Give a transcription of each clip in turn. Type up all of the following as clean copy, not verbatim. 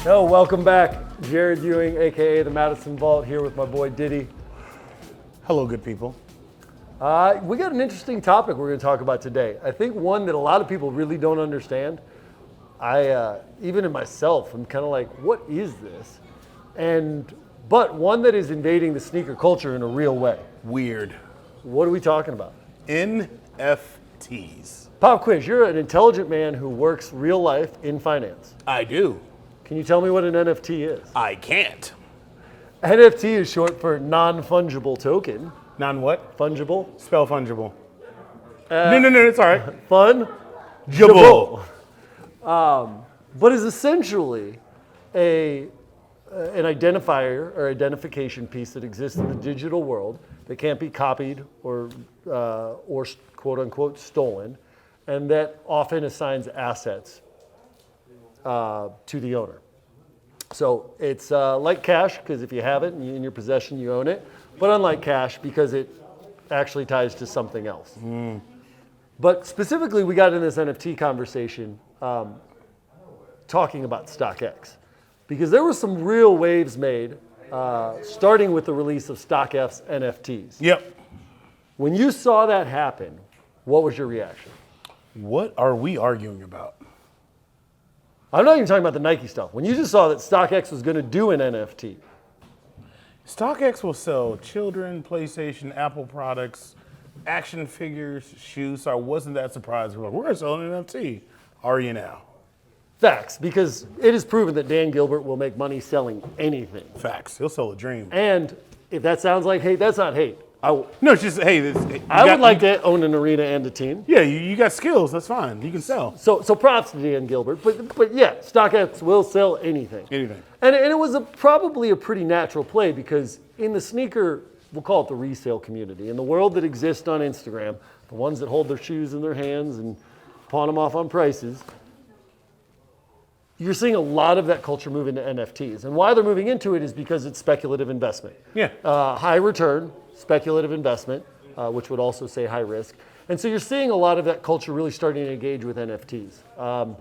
Yo, welcome back. Jared Ewing, aka the Madison Vault, here with my boy Diddy. Hello, good people. We got an interesting topic we're going to talk about today. I think one that a lot of people really don't understand. Even in myself, I'm kind of like, what is this? But one that is invading the sneaker culture in a real way. Weird. What are we talking about? NFTs. Pop quiz, you're an intelligent man who works real life in finance. I do. Can you tell me what an NFT is? I can't. NFT is short for non-fungible token. Non what? Fungible? Spell fungible. No, it's all right. Fungible. But is essentially an identifier or identification piece that exists in the digital world that can't be copied or quote unquote stolen, and that often assigns assets to the owner. So it's like cash, because if you have it and in your possession, you own it. But unlike cash, because it actually ties to something else. But specifically, we got in this NFT conversation talking about StockX. Because there were some real waves made, starting with the release of StockX NFTs. Yep. When you saw that happen, what was your reaction? What are we arguing about? I'm not even talking about the Nike stuff. When you just saw that StockX was going to do an NFT. StockX will sell children, PlayStation, Apple products, action figures, shoes. So I wasn't that surprised. We're like, we're selling an NFT. Are you now? Facts, because it is proven that Dan Gilbert will make money selling anything. Facts. He'll sell a dream. And if that sounds like hate, that's not hate. No, it's just, hey, I would like to own an arena and a team. Yeah, you got skills. That's fine. You can sell. So props to Dan Gilbert. But yeah, StockX will sell anything. Anything. And it was probably a pretty natural play, because in the sneaker, we'll call it the resale community, in the world that exists on Instagram, the ones that hold their shoes in their hands and pawn them off on prices, you're seeing a lot of that culture move into NFTs. And why they're moving into it is because it's speculative investment. Yeah. High return, speculative investment, which would also say high risk. And so you're seeing a lot of that culture really starting to engage with NFTs.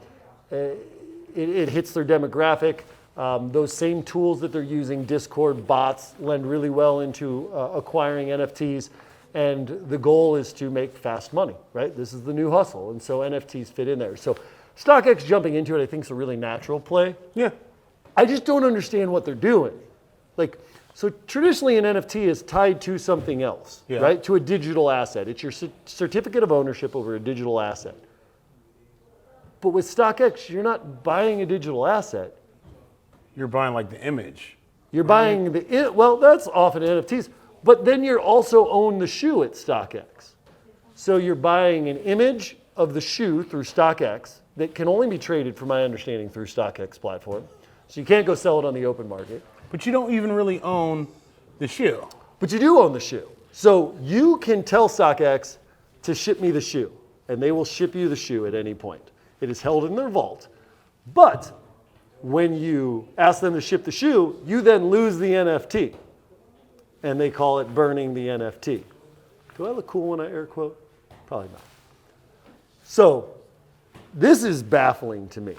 It hits their demographic. Those same tools that they're using, Discord bots, lend really well into acquiring NFTs. And the goal is to make fast money, right? This is the new hustle. And so NFTs fit in there. So StockX jumping into it, I think, is a really natural play. Yeah. I just don't understand what they're doing. So traditionally an NFT is tied to something else, right? To a digital asset. It's your certificate of ownership over a digital asset. But with StockX, you're not buying a digital asset. You're buying like the image. You're buying that's often NFTs, but then you're also own the shoe at StockX. So you're buying an image of the shoe through StockX that can only be traded, from my understanding, through StockX platform. So you can't go sell it on the open market. But you don't even really own the shoe. But you do own the shoe. So you can tell StockX to ship me the shoe, and they will ship you the shoe at any point. It is held in their vault. But when you ask them to ship the shoe, you then lose the NFT. And they call it burning the NFT. Do I look cool when I air quote? Probably not. So this is baffling to me.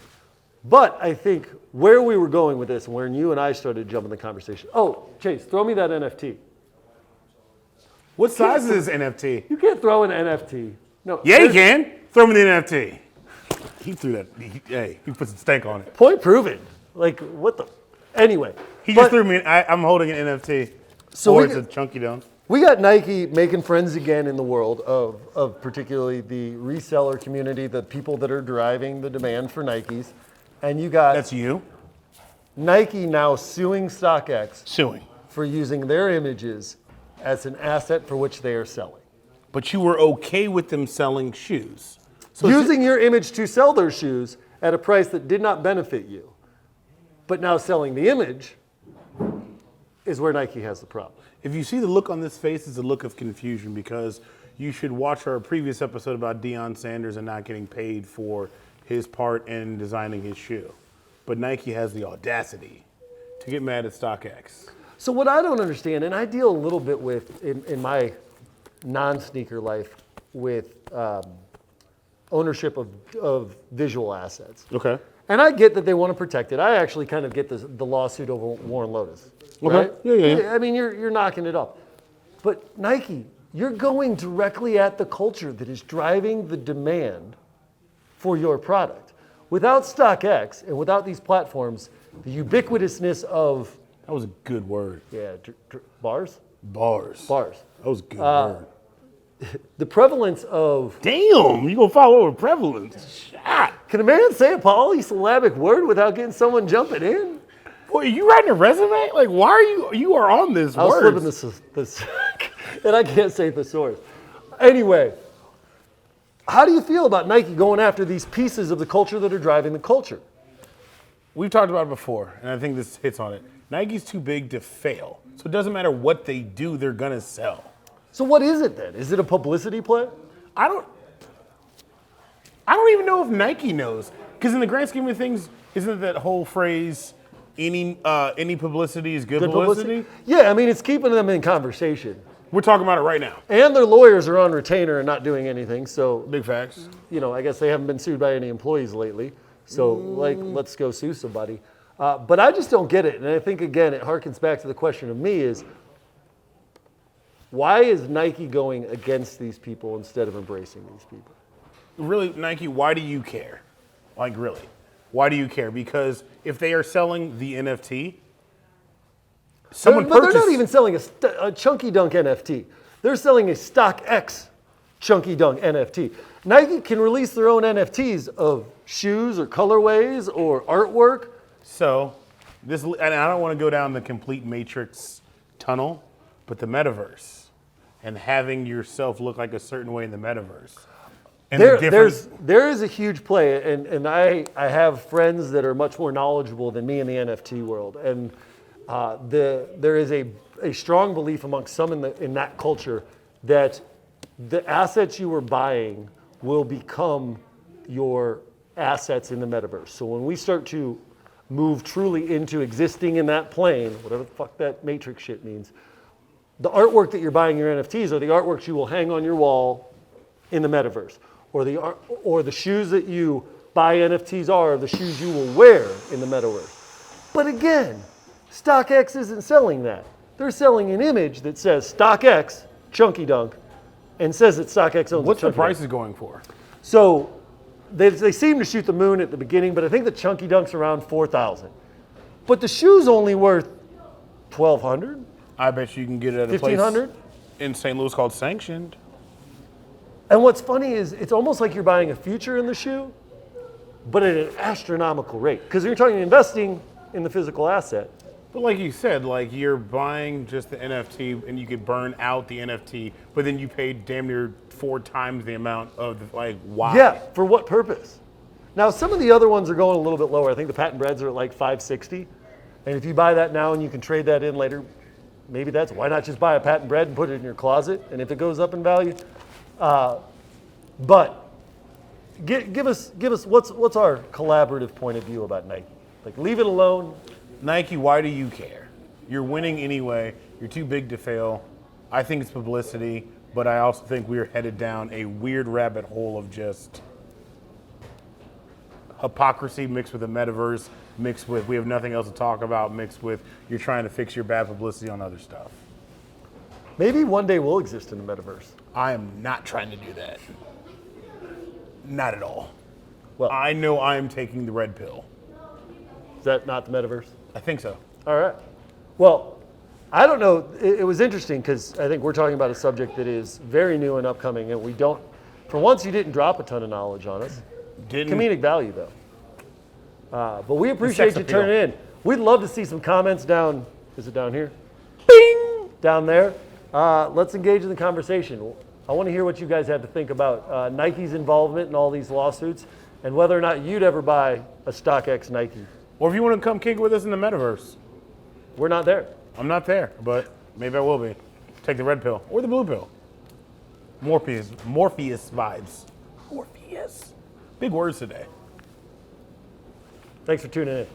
But I think where we were going with this, and where you and I started jumping the conversation. Oh, Chase, throw me that NFT. What size is this NFT? You can't throw an NFT. No. Yeah, you can. Throw me the NFT. He threw that. He put some stank on it. Point proven. Like, what the? Anyway. He just threw me. I'm holding an NFT. So it's a chunky down. We got Nike making friends again in the world of particularly the reseller community, the people that are driving the demand for Nikes. And you got... That's you? Nike now suing StockX. Suing. For using their images as an asset for which they are selling. But you were okay with them selling shoes. So using your image to sell their shoes at a price that did not benefit you. But now selling the image is where Nike has the problem. If you see the look on this face, it's a look of confusion, because you should watch our previous episode about Deion Sanders and not getting paid for his part in designing his shoe. But Nike has the audacity to get mad at StockX. So what I don't understand, and I deal a little bit with, in my non-sneaker life, with ownership of visual assets. Okay. And I get that they want to protect it. I actually kind of get the lawsuit over Warren Lotus. Okay. Right? Yeah. I mean, you're knocking it up. But Nike, you're going directly at the culture that is driving the demand for your product. Without StockX and without these platforms, the ubiquitousness of... That was a good word. Yeah, bars? Bars. That was a good word. The prevalence of... Damn, you gonna follow over prevalence? Shot. Can a man say a polysyllabic word without getting someone jumping in? Boy, are you writing a resume? Like, why are you are on this I was word? flipping this and I can't say thesaurus. Anyway, how do you feel about Nike going after these pieces of the culture that are driving the culture? We've talked about it before, and I think this hits on it. Nike's too big to fail. So it doesn't matter what they do, they're gonna sell. So what is it then? Is it a publicity play? I don't even know if Nike knows. Because in the grand scheme of things, isn't that whole phrase, any publicity is good publicity? Yeah, I mean, it's keeping them in conversation. We're talking about it right now. And their lawyers are on retainer and not doing anything. So, Big facts. I guess they haven't been sued by any employees lately. So, let's go sue somebody. But I just don't get it. And I think, again, it harkens back to the question of me is, why is Nike going against these people instead of embracing these people? Really, Nike, why do you care? Like, really? Why do you care? Because if they are selling the NFT, But they're not even selling a Chunky Dunk NFT. They're selling a StockX Chunky Dunk NFT. Nike can release their own NFTs of shoes or colorways or artwork. So, and I don't want to go down the complete Matrix tunnel, but the Metaverse and having yourself look like a certain way in the Metaverse. And there is a huge play, and I have friends that are much more knowledgeable than me in the NFT world, and there is a strong belief amongst some in that culture that the assets you were buying will become your assets in the Metaverse. So when we start to move truly into existing in that plane, whatever the fuck that Matrix shit means, the artwork that you're buying your NFTs are the artworks you will hang on your wall in the Metaverse. Or the shoes that you buy NFTs are the shoes you will wear in the Metaverse. But again, StockX isn't selling that. They're selling an image that says StockX, Chunky Dunk, and says that StockX owns What's the Chunky price Dunk. is going for? So they seem to shoot the moon at the beginning, but I think the Chunky Dunk's around $4,000. But the shoe's only worth $1,200. I bet you can get it at a place $1,500. in St. Louis called Sanctioned. And what's funny is it's almost like you're buying a future in the shoe, but at an astronomical rate. Because you're talking investing in the physical asset. But like you said, like you're buying just the NFT and you could burn out the NFT, but then you paid damn near 4 times the amount of why? Yeah, for what purpose? Now, some of the other ones are going a little bit lower. I think the patent breads are at like $560. And if you buy that now and you can trade that in later, maybe why not just buy a patent bread and put it in your closet? And if it goes up in value, but give us what's our collaborative point of view about Nike? Like, leave it alone. Nike, why do you care? You're winning anyway. You're too big to fail. I think it's publicity, but I also think we're headed down a weird rabbit hole of just hypocrisy mixed with a metaverse, mixed with we have nothing else to talk about, mixed with you're trying to fix your bad publicity on other stuff. Maybe one day we'll exist in the metaverse. I am not trying to do that. Not at all. Well, I know I am taking the red pill. is that not the metaverse? I think so. All right. Well, I don't know. It was interesting because I think we're talking about a subject that is very new and upcoming, and we don't. For once, you didn't drop a ton of knowledge on us. Didn't. Comedic value, though. But we appreciate you turning in. We'd love to see some comments down. Is it down here? Bing! Down there. Let's engage in the conversation. I want to hear what you guys have to think about Nike's involvement in all these lawsuits and whether or not you'd ever buy a StockX Nike. Or if you want to come kick with us in the metaverse. We're not there. I'm not there, but maybe I will be. Take the red pill or the blue pill. Morpheus vibes. Morpheus. Big words today. Thanks for tuning in.